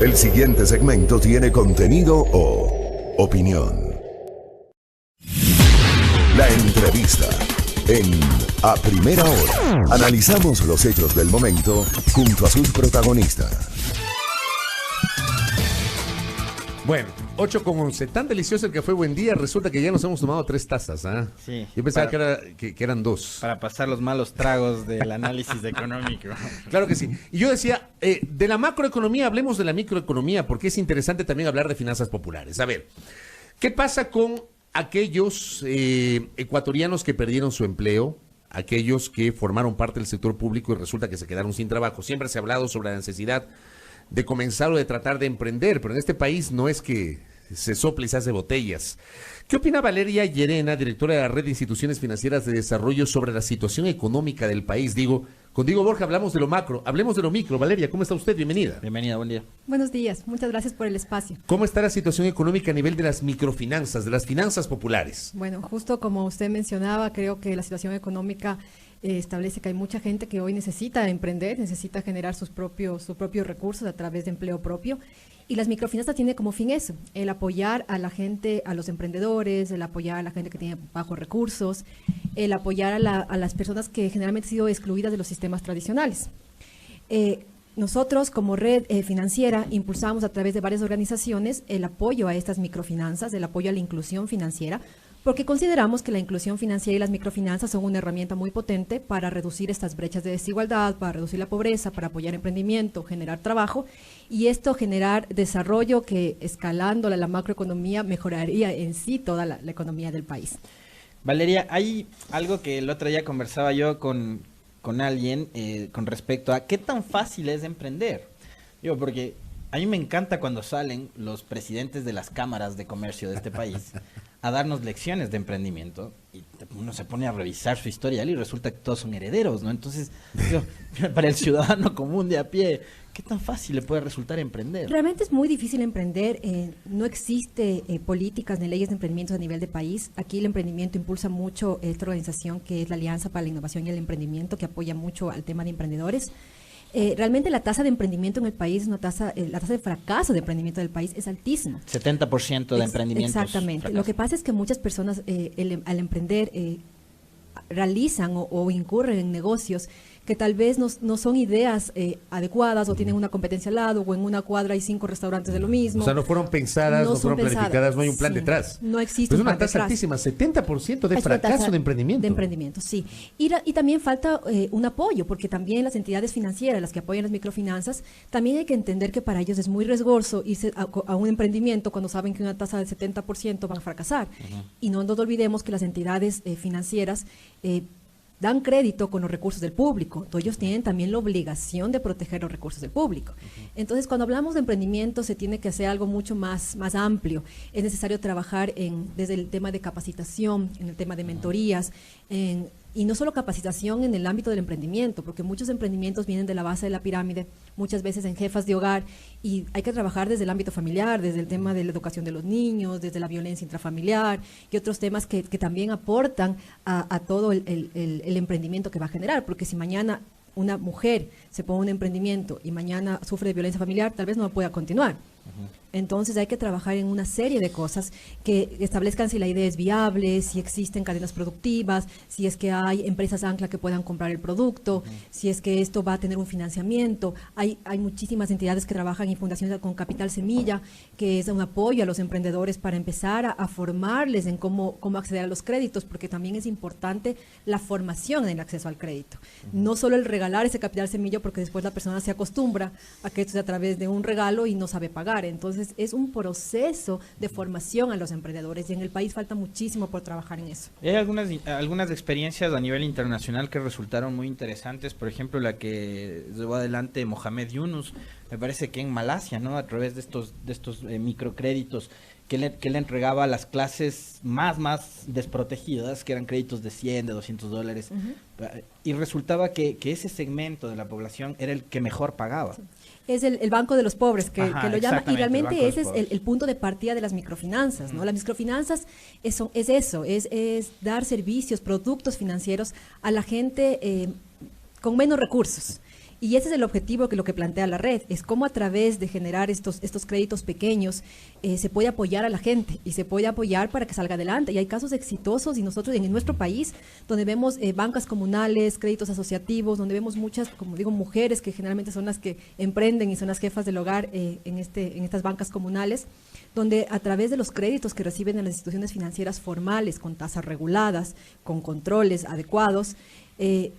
El siguiente segmento tiene contenido o opinión. La entrevista en A Primera Hora. Analizamos los hechos del momento junto a sus protagonistas. Bueno, 8:11. Tan delicioso el café Buen Día. Resulta que ya nos hemos tomado 3 tazas. Sí. Yo pensaba que eran 2. Para pasar los malos tragos del análisis económico. Claro que sí. Y yo decía, de la macroeconomía hablemos de la microeconomía, porque es interesante también hablar de finanzas populares. A ver, ¿qué pasa con aquellos ecuatorianos que perdieron su empleo? Aquellos que formaron parte del sector público y resulta que se quedaron sin trabajo. Siempre se ha hablado sobre la necesidad de comenzar o de tratar de emprender, pero en este país no es que se sople y se hace botellas. ¿Qué opina Valeria Llerena, directora de la Red de Instituciones Financieras de Desarrollo, sobre la situación económica del país? Con Diego Borja hablamos de lo macro, hablemos de lo micro. Valeria, ¿cómo está usted? Bienvenida. Bienvenida, buen día. Buenos días, muchas gracias por el espacio. ¿Cómo está la situación económica a nivel de las microfinanzas, de las finanzas populares? Bueno, justo como usted mencionaba, creo que la situación económica establece que hay mucha gente que hoy necesita emprender, necesita generar sus propios recursos a través de empleo propio. Y las microfinanzas tienen como fin eso, el apoyar a la gente, a los emprendedores, el apoyar a la gente que tiene bajos recursos, el apoyar a las personas que generalmente han sido excluidas de los sistemas tradicionales. Nosotros como red financiera impulsamos a través de varias organizaciones el apoyo a estas microfinanzas, el apoyo a la inclusión financiera, porque consideramos que la inclusión financiera y las microfinanzas son una herramienta muy potente para reducir estas brechas de desigualdad, para reducir la pobreza, para apoyar emprendimiento, generar trabajo y esto generar desarrollo que escalando la macroeconomía mejoraría en sí toda la economía del país. Valeria, hay algo que el otro día conversaba yo con alguien con respecto a qué tan fácil es emprender. Digo, porque a mí me encanta cuando salen los presidentes de las cámaras de comercio de este país a darnos lecciones de emprendimiento y uno se pone a revisar su historial y resulta que todos son herederos, ¿no? Entonces, para el ciudadano común de a pie, ¿qué tan fácil le puede resultar emprender? Realmente es muy difícil emprender, no existe políticas ni leyes de emprendimiento a nivel de país. Aquí el emprendimiento impulsa mucho esta organización que es la Alianza para la Innovación y el Emprendimiento, que apoya mucho al tema de emprendedores. Realmente la tasa de emprendimiento en el país, la tasa de fracaso de emprendimiento del país es altísima. 70% de emprendimientos. Exactamente. fracasan. Lo que pasa es que muchas personas al emprender realizan o incurren en negocios que tal vez no son ideas adecuadas o tienen una competencia al lado o en una cuadra hay 5 restaurantes de lo mismo. O sea, no fueron pensadas, no fueron planificadas, no hay un plan detrás. No existe un plan detrás. Es una tasa detrás. altísima, 70% de fracaso de emprendimiento. De emprendimiento, sí. Y también falta un apoyo, porque también las entidades financieras, las que apoyan las microfinanzas, también hay que entender que para ellos es muy riesgoso irse a un emprendimiento cuando saben que una tasa del 70% van a fracasar. Y no nos olvidemos que las entidades financieras dan crédito con los recursos del público. Entonces, ellos tienen también la obligación de proteger los recursos del público. Entonces, cuando hablamos de emprendimiento, se tiene que hacer algo mucho más amplio. Es necesario trabajar desde el tema de capacitación, en el tema de mentorías, y no solo capacitación en el ámbito del emprendimiento, porque muchos emprendimientos vienen de la base de la pirámide, muchas veces en jefas de hogar, y hay que trabajar desde el ámbito familiar, desde el tema de la educación de los niños, desde la violencia intrafamiliar y otros temas que también aportan a todo el emprendimiento que va a generar, porque si mañana una mujer se pone un emprendimiento y mañana sufre de violencia familiar, tal vez no pueda continuar. Entonces hay que trabajar en una serie de cosas que establezcan si la idea es viable, si existen cadenas productivas, si es que hay empresas ancla que puedan comprar el producto, si es que esto va a tener un financiamiento. Hay muchísimas entidades que trabajan y fundaciones con Capital Semilla, que es un apoyo a los emprendedores para empezar a formarles en cómo acceder a los créditos, porque también es importante la formación en el acceso al crédito. No solo el regalar ese Capital Semilla, porque después la persona se acostumbra a que esto es a través de un regalo y no sabe pagar. Entonces es un proceso de formación a los emprendedores y en el país falta muchísimo por trabajar en eso. Hay algunas experiencias a nivel internacional que resultaron muy interesantes, por ejemplo la que llevó adelante Mohamed Yunus, me parece que en Malasia, ¿no? A través de estos microcréditos que le entregaba a las clases más desprotegidas, que eran créditos de 100, de $200, y resultaba que ese segmento de la población era el que mejor pagaba. Sí. Es el banco de los pobres que lo llama, y realmente ese es el punto de partida de las microfinanzas, ¿no? Las microfinanzas es dar servicios, productos financieros a la gente con menos recursos. Y ese es el objetivo que lo que plantea la red, es cómo a través de generar estos créditos pequeños se puede apoyar a la gente y se puede apoyar para que salga adelante. Y hay casos exitosos y nosotros en nuestro país donde vemos bancas comunales, créditos asociativos, donde vemos muchas, como digo, mujeres que generalmente son las que emprenden y son las jefas del hogar en estas bancas comunales, donde a través de los créditos que reciben en las instituciones financieras formales, con tasas reguladas, con controles adecuados,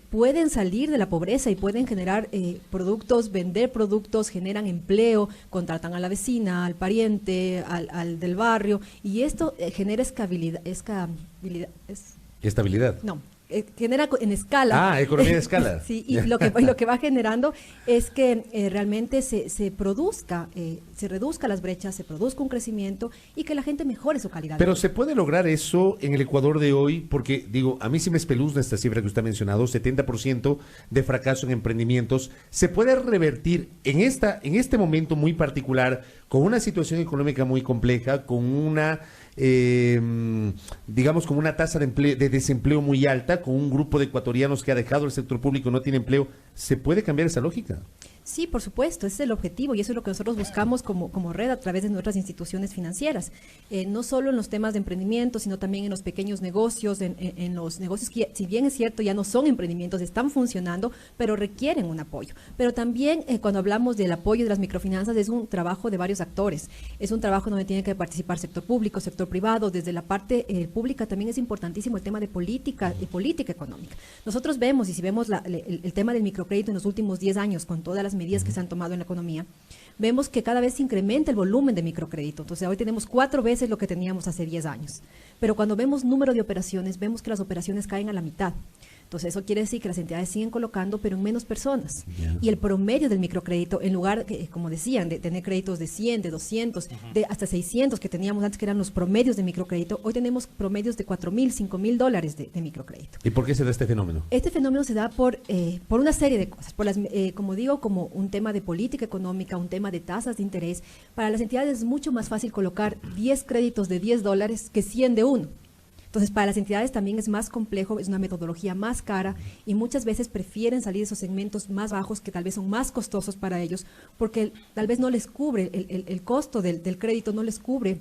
pueden salir de la pobreza y pueden generar productos, vender productos, generan empleo, contratan a la vecina, al pariente, al del barrio, y esto genera Estabilidad. No. Genera en escala. Ah, economía de escala. Sí, y lo que va generando es que realmente se reduzca las brechas, se produzca un crecimiento y que la gente mejore su calidad. Pero ¿se puede lograr eso en el Ecuador de hoy? Porque, digo, a mí sí me espeluzna esta cifra que usted ha mencionado, 70% de fracaso en emprendimientos. ¿Se puede revertir en este momento muy particular, con una situación económica muy compleja, con una... digamos, con una tasa de desempleo muy alta, con un grupo de ecuatorianos que ha dejado el sector público, no tiene empleo? ¿Se puede cambiar esa lógica? Sí, por supuesto, ese es el objetivo y eso es lo que nosotros buscamos como red a través de nuestras instituciones financieras. No solo en los temas de emprendimiento, sino también en los pequeños negocios, en los negocios que, si bien es cierto, ya no son emprendimientos, están funcionando, pero requieren un apoyo. Pero también cuando hablamos del apoyo de las microfinanzas, es un trabajo de varios actores. Es un trabajo donde tiene que participar sector público, sector privado. Desde la parte pública también es importantísimo el tema de política económica. Nosotros vemos, y si vemos el tema del microcrédito en los últimos 10 años, con todas las medidas que se han tomado en la economía, vemos que cada vez se incrementa el volumen de microcrédito. Entonces, hoy tenemos 4 veces lo que teníamos hace 10 años. Pero cuando vemos número de operaciones, vemos que las operaciones caen a la mitad. Entonces, eso quiere decir que las entidades siguen colocando, pero en menos personas. Yeah. Y el promedio del microcrédito, en lugar, como decían, de tener créditos de 100, de 200, de hasta 600 que teníamos antes, que eran los promedios de microcrédito, hoy tenemos promedios de $4,000, $5,000 de microcrédito. ¿Y por qué se da este fenómeno? Este fenómeno se da por una serie de cosas. Como digo, como un tema de política económica, un tema de tasas de interés. Para las entidades es mucho más fácil colocar 10 créditos de $10 que 100 de uno. Entonces, para las entidades también es más complejo, es una metodología más cara y muchas veces prefieren salir de esos segmentos más bajos que tal vez son más costosos para ellos porque tal vez no les cubre, el costo del crédito no les cubre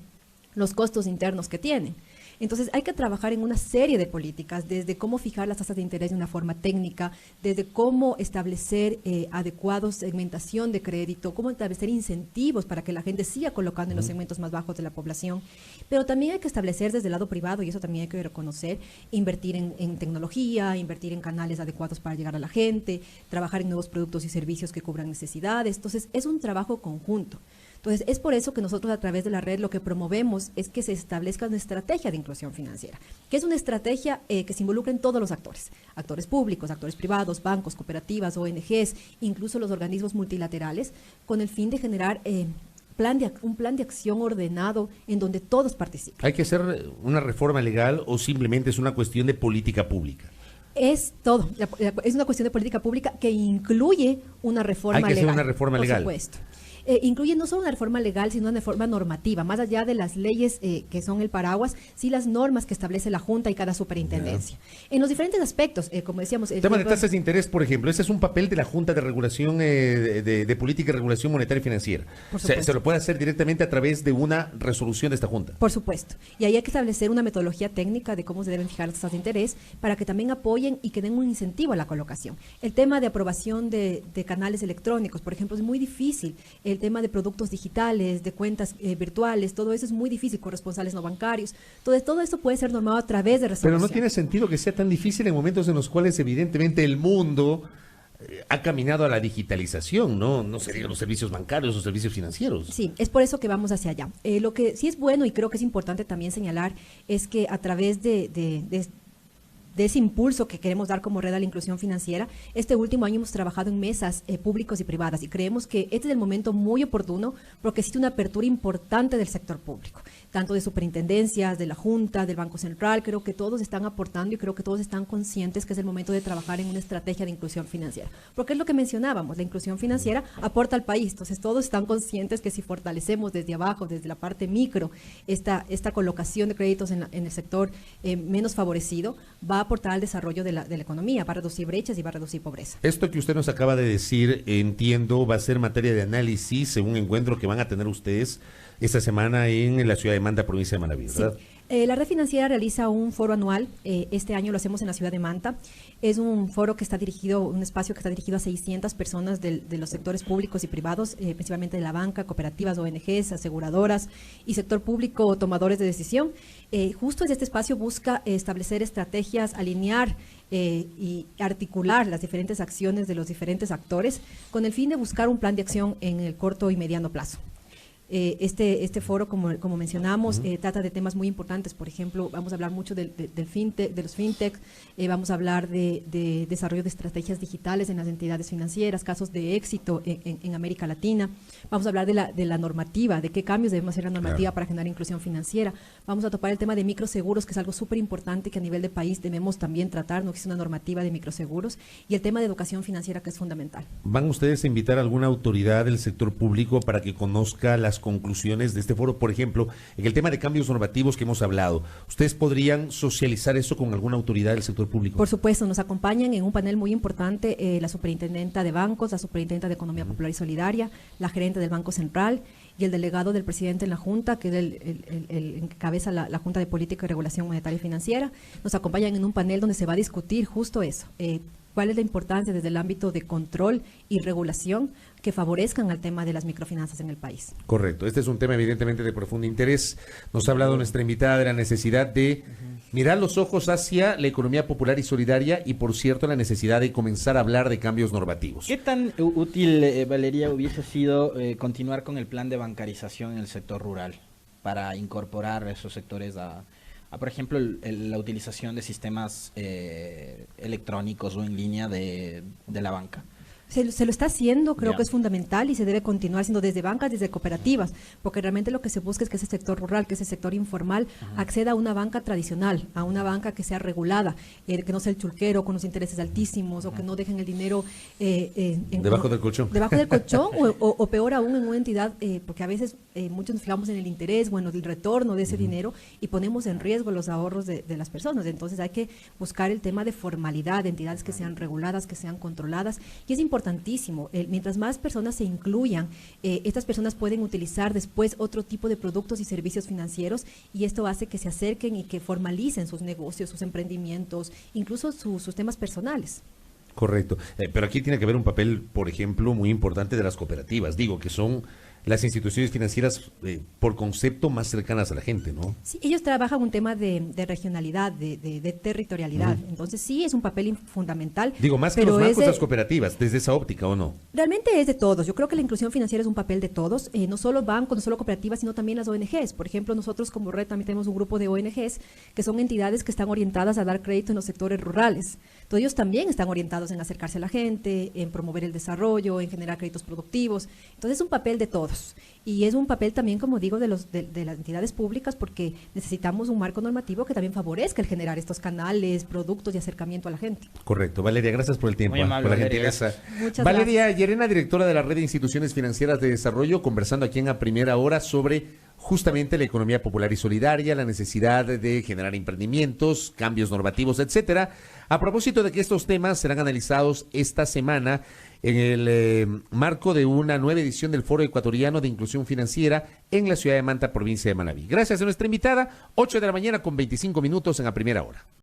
los costos internos que tienen. Entonces hay que trabajar en una serie de políticas, desde cómo fijar las tasas de interés de una forma técnica, desde cómo establecer adecuados segmentación de crédito, cómo establecer incentivos para que la gente siga colocando en los segmentos más bajos de la población, pero también hay que establecer desde el lado privado, y eso también hay que reconocer, invertir en tecnología, invertir en canales adecuados para llegar a la gente, trabajar en nuevos productos y servicios que cubran necesidades. Entonces es un trabajo conjunto. Entonces, es por eso que nosotros a través de la red lo que promovemos es que se establezca una estrategia de inclusión financiera, que es una estrategia que se involucra en todos los actores públicos, actores privados, bancos, cooperativas, ONGs, incluso los organismos multilaterales, con el fin de generar un plan de acción ordenado en donde todos participen. ¿Hay que hacer una reforma legal o simplemente es una cuestión de política pública? Es todo, es una cuestión de política pública que incluye una reforma legal. Hay que hacer una reforma legal. Por supuesto. Incluye no solo una reforma legal, sino una reforma normativa, más allá de las leyes que son el paraguas, sí las normas que establece la Junta y cada superintendencia. En los diferentes aspectos, como decíamos... El tema de tasas de interés, por ejemplo, ese es un papel de la Junta de Regulación de Política y Regulación Monetaria y Financiera. Se lo puede hacer directamente a través de una resolución de esta Junta. Por supuesto. Y ahí hay que establecer una metodología técnica de cómo se deben fijar las tasas de interés para que también apoyen y que den un incentivo a la colocación. El tema de aprobación de canales electrónicos, por ejemplo, es muy difícil. El tema de productos digitales, de cuentas virtuales, todo eso es muy difícil, corresponsales no bancarios. Entonces, todo esto puede ser normado a través de resolución. Pero no tiene sentido que sea tan difícil en momentos en los cuales evidentemente el mundo ha caminado a la digitalización, no serían los servicios bancarios o servicios financieros. Sí, es por eso que vamos hacia allá. Lo que sí es bueno y creo que es importante también señalar es que a través de ese impulso que queremos dar como red a la inclusión financiera, este último año hemos trabajado en mesas públicos y privadas y creemos que este es el momento muy oportuno porque existe una apertura importante del sector público. tanto de superintendencias, de la Junta, del Banco Central. Creo que todos están aportando y creo que todos están conscientes que es el momento de trabajar en una estrategia de inclusión financiera. Porque es lo que mencionábamos, la inclusión financiera aporta al país. Entonces todos están conscientes que si fortalecemos desde abajo, desde la parte micro, esta colocación de créditos en el sector menos favorecido, va a aportar al desarrollo de la economía, va a reducir brechas y va a reducir pobreza. Esto que usted nos acaba de decir, entiendo, va a ser materia de análisis en un encuentro que van a tener ustedes esta semana en la ciudad de Manta, provincia de Manabí, ¿verdad? Sí. La Red Financiera realiza un foro anual, este año lo hacemos en la ciudad de Manta. Es un foro que está dirigido, un espacio que está dirigido a 600 personas de los sectores públicos y privados, principalmente de la banca, cooperativas, ONGs, aseguradoras y sector público o tomadores de decisión. Justo este espacio busca establecer estrategias, alinear y articular las diferentes acciones de los diferentes actores con el fin de buscar un plan de acción en el corto y mediano plazo. Este foro, como mencionamos, trata de temas muy importantes. Por ejemplo, vamos a hablar mucho del fintech, de los fintech, vamos a hablar de desarrollo de estrategias digitales en las entidades financieras, casos de éxito en América Latina. Vamos a hablar de la normativa, de qué cambios debemos hacer la normativa para generar inclusión financiera. Vamos a topar el tema de microseguros, que es algo súper importante que a nivel de país debemos también tratar. No existe una normativa de microseguros, y el tema de educación financiera, que es fundamental. ¿Van ustedes a invitar a alguna autoridad del sector público para que conozca las conclusiones de este foro? Por ejemplo, en el tema de cambios normativos que hemos hablado, ¿ustedes podrían socializar eso con alguna autoridad del sector público? Por supuesto, nos acompañan en un panel muy importante la superintendenta de bancos, la superintendenta de Economía Popular y Solidaria, la gerente del Banco Central y el delegado del presidente en la Junta, que es el que cabeza la Junta de Política y Regulación Monetaria y Financiera. Nos acompañan en un panel donde se va a discutir justo eso, cuál es la importancia desde el ámbito de control y regulación que favorezcan al tema de las microfinanzas en el país. Correcto. Este es un tema evidentemente de profundo interés. Nos ha hablado nuestra invitada de la necesidad de mirar los ojos hacia la economía popular y solidaria y, por cierto, la necesidad de comenzar a hablar de cambios normativos. ¿Qué tan útil, Valeria, hubiese sido continuar con el plan de bancarización en el sector rural para incorporar esos sectores a por ejemplo, la utilización de sistemas electrónicos o en línea de la banca? Se lo está haciendo, creo Ya. que es fundamental y se debe continuar haciendo desde bancas, desde cooperativas, porque realmente lo que se busca es que ese sector rural, que ese sector informal, acceda a una banca tradicional, a una banca que sea regulada, que no sea el chulquero con los intereses altísimos o que no dejen el dinero Debajo del colchón. Debajo del colchón o peor aún en una entidad, porque a veces muchos nos fijamos en el interés, bueno, el retorno de ese dinero y ponemos en riesgo los ahorros de las personas. Entonces hay que buscar el tema de formalidad, de entidades que sean reguladas, que sean controladas, y es importantísimo. Mientras más personas se incluyan, estas personas pueden utilizar después otro tipo de productos y servicios financieros, y esto hace que se acerquen y que formalicen sus negocios, sus emprendimientos, incluso sus temas personales. Correcto. Pero aquí tiene que haber un papel, por ejemplo, muy importante de las cooperativas. Digo, que son las instituciones financieras por concepto más cercanas a la gente, ¿no? Sí, ellos trabajan un tema de regionalidad, de territorialidad. Entonces sí es un papel fundamental. Digo, más que pero los bancos, es de- las cooperativas, desde esa óptica, ¿o no? Realmente es de todos. Yo creo que la inclusión financiera es un papel de todos, no solo bancos, no solo cooperativas, sino también las ONGs. Por ejemplo, nosotros como red también tenemos un grupo de ONGs que son entidades que están orientadas a dar crédito en los sectores rurales. Entonces ellos también están orientados en acercarse a la gente, en promover el desarrollo, en generar créditos productivos. Entonces es un papel de todos. Y es un papel también, como digo, de las entidades públicas, porque necesitamos un marco normativo que también favorezca el generar estos canales, productos y acercamiento a la gente. Correcto. Valeria, gracias por el tiempo, Muy amable, por la Valeria, gentileza. Muchas Valeria Llerena, directora de la Red de Instituciones Financieras de Desarrollo, conversando aquí en A Primera Hora sobre justamente la economía popular y solidaria, la necesidad de generar emprendimientos, cambios normativos, etcétera. A propósito de que estos temas serán analizados esta semana en el marco de una nueva edición del Foro Ecuatoriano de Inclusión Financiera en la ciudad de Manta, provincia de Manabí. Gracias a nuestra invitada, 8 de la mañana con 25 minutos en A Primera Hora.